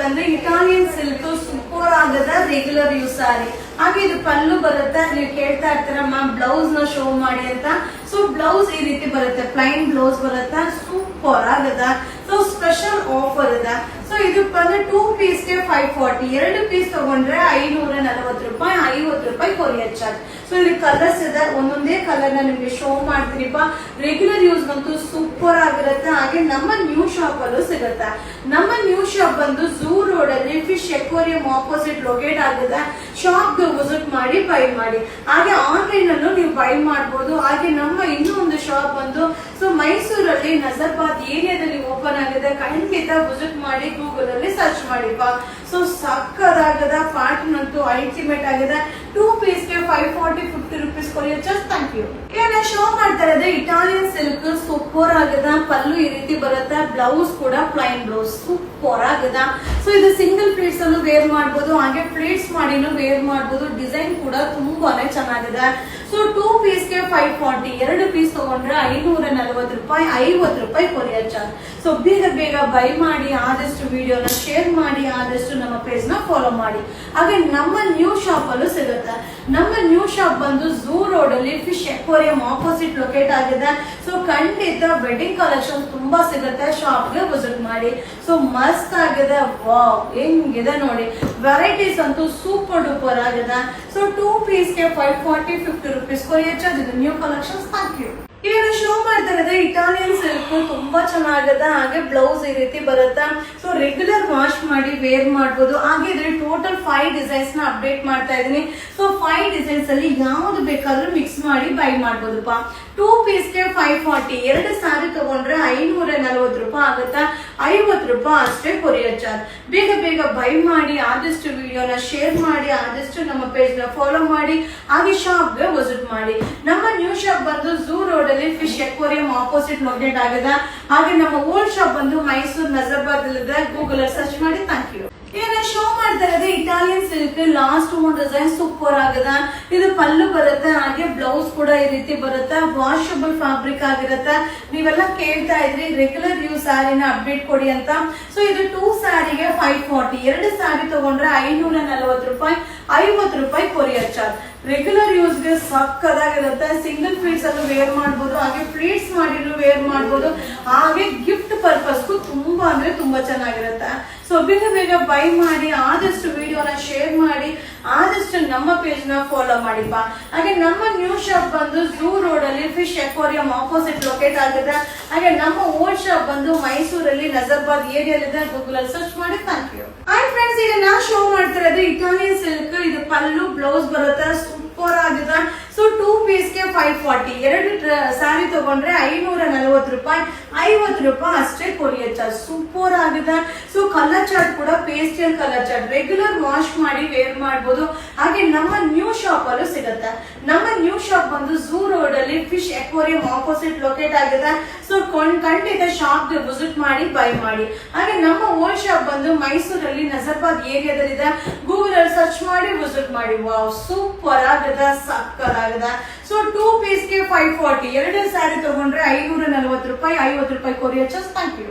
ನೋಡ್ಬೇಕಂದ್ರೆ Italian silk super ಆಗದ regular use ಸಾರಿ. ಹಾಗೆ ಇದು ಪಲ್ಲು ಬರುತ್ತೆ. ನೀವು ಕೇಳ್ತಾ ಇರ್ತೀರ ಮ್ಯಾಮ್ ಬ್ಲೌಸ್ ನ ಶೋ ಮಾಡಿ ಅಂತ. ಸೊ ಬ್ಲೌಸ್ ಈ ರೀತಿ ಬರುತ್ತೆ, ಪ್ಲೈನ್ ಬ್ಲೌಸ್ ಬರುತ್ತೆ, ಸೂಪರ್ ಆಗದ. ಸೊ ಸ್ಪೆಷಲ್ ಆಫರ್ ಇದೆ. ಸೊ ಇದು ಬಂದ್ರೆ 2 ಪೀಸ್ ಗೆ 540, 2 ಪೀಸ್ ತಗೊಂಡ್ರೆ 540 ರೂಪಾಯಿ, 50 ರೂಪಾಯಿ ಕೊರಿಯರ್ ಚಾರ್ಜ್. ಸೊ ಇಲ್ಲಿ ಕಲರ್ಸ್ ಇದೆ, ಒಂದೊಂದೇ ಕಲರ್ ನ ನಿಮ್ಗೆ ಶೋ ಮಾಡ್ತೀನಿಪ್ಪ. ರೆಗ್ಯುಲರ್ ಯೂಸ್ ಅಂತೂ ಸೂಪರ್ ಆಗಿರುತ್ತೆ. ಹಾಗೆ ನಮ್ಮ ನ್ಯೂ ಶಾಪ್ ಅಲ್ಲೂ ಸಿಗುತ್ತೆ. ನಮ್ಮ ನ್ಯೂ ಶಾಪ್ ಬಂದು ಝೂ ರೋಡ್ ಅಲ್ಲಿ ಫಿಶ್ ಎಕ್ವೇರಿಯಂ ಆಪೋಸಿಟ್ ಲೊಕೇಟ್ ಆಗಿದೆ. ಶಾಪ್ ಗೆ ವಿಸಿಟ್ ಮಾಡಿ ಬೈ ಮಾಡಿ. ಹಾಗೆ ಆನ್ಲೈನ್ ಅಲ್ಲೂ ನೀವು ಬೈ ಮಾಡಬಹುದು. ಹಾಗೆ ನಮ್ಮ ಇನ್ನೂ ಒಂದು ಶಾಪ್ ಬಂದು ಸೊ ಮೈಸೂರಲ್ಲಿ ನಜರ್ಬಾದ್ ಏರಿಯಾದಲ್ಲಿ ಓಪನ್ ಆಗಿದೆ. ಖಂಡಿತ ವಿಸಿಟ್ ಮಾಡಿ, ಗೂಗಲ್ ಅಲ್ಲಿ ಸರ್ಚ್ ಮಾಡಿಪ್ಪ. ಸೊ ಸಕ್ಕದಾಗದ ಪ್ಯಾಟರ್ನ್ ಅಂತೂ ಅಲ್ಟಿಮೇಟ್ ಆಗಿದೆ. 2 ಪೀಸ್ ಗೆ 540, 50 rupees courier charge. Thank you. ಈಗ ಶೋ ಮಾಡ್ತಾ ಇರೋದು ಇಟಾಲಿಯನ್ ಸಿಲ್ಕ್ ಸೂಪರ್ ಆಗದ. ಪಲ್ಲು ಈ ರೀತಿ ಬರುತ್ತೆ, ಬ್ಲೌಸ್ ಕೂಡ ಪ್ಲೈನ್ ಬ್ಲೌಸ್ ಸೂಪರ್ ಆಗದ. ಸೊ ಇದು ಸಿಂಗಲ್ ಪ್ಲೇಟ್ಸ್ ಅಲ್ಲೂ ವೇರ್ ಮಾಡಬಹುದು, ಹಾಗೆ ಪ್ಲೇಟ್ಸ್ ಮಾಡಿನೂ ವೇರ್ ಮಾಡಬಹುದು. ಡಿಸೈನ್ ಕೂಡ ತುಂಬಾನೇ ಚೆನ್ನಾಗಿದೆ. ಸೊ 2 ಪೀಸ್ ಗೆ 540, 2 ಪೀಸ್ ತಗೊಂಡ್ರೆ 540 ರೂಪಾಯಿ, 50 ರೂಪಾಯಿ ಕೊರಿಯರ್ ಚಾರ್ಜ್. ಸೊ ಬೇಗ ಬೇಗ ಬೈ ಮಾಡಿ, ಆದಷ್ಟು ವಿಡಿಯೋನ ಶೇರ್ ಮಾಡಿ, ಆದಷ್ಟು ನಮ್ಮ ಪೇಜ್ ನ ಫಾಲೋ ಮಾಡಿ. ಹಾಗೆ ನಮ್ಮ ನ್ಯೂ ಶಾಪ್ ಅಲ್ಲೂ ಸಿಗುತ್ತೆ. ನಮ್ಮ ನ್ಯೂ ಶಾಪ್ ಬಂದು ಝೂ ರೋಡ್ ಅಲ್ಲಿ ಫಿಶ್ ಎಕ್ವೇರಿಯಂ ಆಪೋಸಿಟ್ ಲೊಕೇಟ್ ಆಗಿದೆ. ಸೊ ಖಂಡಿತ ವೆಡ್ಡಿಂಗ್ ಕಲೆಕ್ಷನ್ ತುಂಬಾ ಸಿಗುತ್ತೆ. ಶಾಪ್ ಗೆ ವಿಸಿಟ್ ಮಾಡಿ. ಸೊ ಮಸ್ತ್ ಆಗಿದೆ, ವಾವ್ ಹೆಂಗಿದೆ ನೋಡಿ. ವೆರೈಟೀಸ್ ಅಂತೂ ಸೂಪರ್ ಡೂಪರ್ ಆಗಿದೆ. ಸೊ 2 ಪೀಸ್ ಗೆ 540, 50 ರೂಪೀಸ್ ಕೊರಿಯರ್ ಚಾರ್ಜ್. ಇದು ನ್ಯೂ ಕಲೆಕ್ಷನ್ಸ್. Thank you. ಈಗ ಶೋ ಮಾಡ್ತಾ ಇರೋದು ಇಟಾಲಿಯನ್ ಸಿಲ್ಕ್ ತುಂಬಾ ಚೆನ್ನಾಗದ. ಹಾಗೆ ಬ್ಲೌಸ್ ಈ ರೀತಿ ಬರುತ್ತೆ. ಸೊ ರೆಗ್ಯುಲರ್ ವಾಶ್ ಮಾಡಿ ವೇರ್ ಮಾಡಬಹುದು. ಹಾಗೆ ಇದ್ರಲ್ಲಿ ಟೋಟಲ್ 5 ಡಿಸೈನ್ಸ್ ನ ಅಪ್ಡೇಟ್ ಮಾಡ್ತಾ ಇದೀನಿ. ಸೊ 5 ಡಿಸೈನ್ಸ್ ಅಲ್ಲಿ ಯಾವ್ದು ಬೇಕಾದ್ರೂ ಮಿಕ್ಸ್ ಮಾಡಿ ಬೈ ಮಾಡಬಹುದಪ್ಪ. 2 ಪೀಸ್ ಗೆ 540, 2 ಸಾರಿ ತಗೊಂಡ್ರೆ 540 ರೂಪಾಯಿ ಆಗುತ್ತಾ, 50 ರೂಪಾಯಿ ಅಷ್ಟೇ ಕೊರಿಯರ್ ಚಾರ್ಜ್. ಬೇಗ ಬೇಗ ಬೈ ಮಾಡಿ, ಆದಷ್ಟು ವಿಡಿಯೋನ ಶೇರ್ ಮಾಡಿ, ಆದಷ್ಟು ನಮ್ಮ ಪೇಜ್ ನ ಫಾಲೋ ಮಾಡಿ, ಹಾಗೆ ಶಾಪ್ ಗೆ ವಿಸಿಟ್ ಮಾಡಿ. ನಮ್ಮ ನ್ಯೂ ಶಾಪ್ ಬಂದು ಝೂ ರೋಡ್ ಅಲ್ಲಿ ಫಿಶ್ ಎಕ್ವೇರಿಯಂ ಆಪೋಸಿಟ್ ಲೊಕೇಟ್ ಆಗಿದೆ. ಹಾಗೆ ನಮ್ಮ ಓಲ್ಡ್ ಶಾಪ್ ಬಂದು ಮೈಸೂರು ನಜರ್ಬಾದ್ ಇದೆ. ಗೂಗಲ್ ಸರ್ಚ್ ಮಾಡಿ. Thank you. ಈಗ ಶೋ ಮಾಡ್ತಾ ಇರೋದು ಇಟಾಲಿಯನ್ ಸಿಲ್ಕ್ ಲಾಸ್ಟ್ ಒಂದು ಡಿಸೈನ್ ಸೂಪರ್ ಆಗದ. ಇದು ಪಲ್ಲು ಬರುತ್ತೆ, ಹಾಗೆ ಬ್ಲೌಸ್ ಕೂಡ ಈ ರೀತಿ ಬರುತ್ತೆ. ವಾಷಬಲ್ ಫ್ಯಾಬ್ರಿಕ್ ಆಗಿರುತ್ತೆ. ನೀವೆಲ್ಲ ಕೇಳ್ತಾ ಇದ್ರಿ ರೆಗ್ಯುಲರ್ ಯೂಸ್ ಸ್ಯಾರಿನ ಅಪ್ಡೇಟ್ ಕೊಡಿ ಅಂತ. ಸೊ ಇದು 2 ಸ್ಯಾರಿಗೆ 540, 2 ಸ್ಯಾರಿ ತಗೊಂಡ್ರೆ 540 ರೂಪಾಯಿ, 50 ರೂಪಾಯಿ ಕೊರಿಯರ್ ಚಾರ್ಜ್. ರೆಗ್ಯುಲರ್ ಯೂಸ್ ಗೆ ಸಕ್ಕದಾಗಿರುತ್ತೆ. ಸಿಂಗಲ್ ಪ್ಲೀಟ್ಸ್ ಅನ್ನು ವೇರ್ ಮಾಡಬಹುದು, ಹಾಗೆ ಪ್ಲೀಟ್ಸ್ ಮಾಡಿನೂ ವೇರ್ ಮಾಡಬಹುದು. ಹಾಗೆ ಗಿಫ್ಟ್ ಪರ್ಪಸ್ಗೂ ತುಂಬಾ ಅಂದ್ರೆ ತುಂಬಾ ಚೆನ್ನಾಗಿರುತ್ತೆ. ಸೊ ಬೇಗ ಬೇಗ ಬೈ ಮಾಡಿ, ಆದಷ್ಟು ವಿಡಿಯೋನ ಶೇರ್ ಮಾಡಿ, ಆದಷ್ಟು ನಮ್ಮ ಪೇಜ್ ನ ಫಾಲೋ ಮಾಡಿಪ್ಪ. ಹಾಗೆ ನಮ್ಮ ನ್ಯೂ ಶಾಪ್ ಬಂದು ಝೂ ರೋಡ್ ಅಲ್ಲಿ ಫಿಶ್ ಎಕ್ವೇರಿಯಂ ಆಪೋಸಿಟ್ ಲೊಕೇಟ್ ಆಗಿದೆ. ಹಾಗೆ ನಮ್ಮ ಓಲ್ಡ್ ಶಾಪ್ ಬಂದು ಮೈಸೂರಲ್ಲಿ ನಜರ್ಬಾದ್ ಏರಿಯಾಲಿದೆ. ಗೂಗಲ್ ಅಲ್ಲಿ ಸರ್ಚ್ ಮಾಡಿ. Thank you. ಹಾಯ್ ಫ್ರೆಂಡ್ಸ್, ಈಗ ನಾ ಶೋ ಮಾಡ್ತಿರೋದು ಇಟಾಲಿಯನ್ ಸಿಲ್ಕ್. ಇದು ಪಲ್ಲು ಬ್ಲೌಸ್ ಬರುತ್ತೆ, ಸೂಪರ್ ಆಗಿದೆ. ಸೊ 2 ಪೀಸ್ ಗೆ 540, 2 ಸ್ಯಾರಿ ತಗೊಂಡ್ರೆ 540 ರೂಪಾಯಿ, 50 ರೂಪಾಯಿ ಅಷ್ಟೇ ಕೊರಿಯರ್ ಚಾರ್ಜ್. ಸೂಪರ್ ಆಗಿದೆ. ಸೊ ಕಲರ್ ಚಾರ್ಟ್ ಕೂಡ pastel colour chart. Regular wash ಮಾಡಿ ವೇರ್ ಮಾಡಬಹುದು. ಹಾಗೆ ನಮ್ಮ ನ್ಯೂ ಶಾಪ್ ಅಲ್ಲೂ ಸಿಗುತ್ತೆ. ನಮ್ಮ ನ್ಯೂ ಶಾಪ್ ಬಂದು ಝೂ ರೋಡ್ ಅಲ್ಲಿ ಫಿಶ್ ಎಕ್ವೇರಿಯಂ ಆಪೋಸಿಟ್ ಲೊಕೇಟ್ ಆಗಿದೆ. ಸೊ ಖಂಡಿತ ಶಾಪ್ ಗೆ ವಿಸಿಟ್ ಮಾಡಿ ಬೈ ಮಾಡಿ. ಹಾಗೆ ನಮ್ಮ ಓಲ್ಡ್ ಶಾಪ್ ಬಂದು ಮೈಸೂರಲ್ಲಿ ನಜರ್ಬಾದ್ ಏರಿಯಾದಲ್ಲಿದೆ. ಗೂಗಲ್ ಅಲ್ಲಿ ಸರ್ಚ್ ಮಾಡಿ ವಿಸಿಟ್ ಮಾಡಿ. ವಾವ್ ಸೂಪರ್ ಆಗದ, ಸಕ್ಕದಾಗದ. ಸೊ 2 ಪೀಸ್ ಗೆ 540, 2 ಸ್ಯಾರಿ ತಗೊಂಡ್ರೆ 540 ರೂಪಾಯಿ, 50 ರೂಪಾಯಿ ಕೊರಿಯರ್ ಚಾರ್ಜ್. Thank you.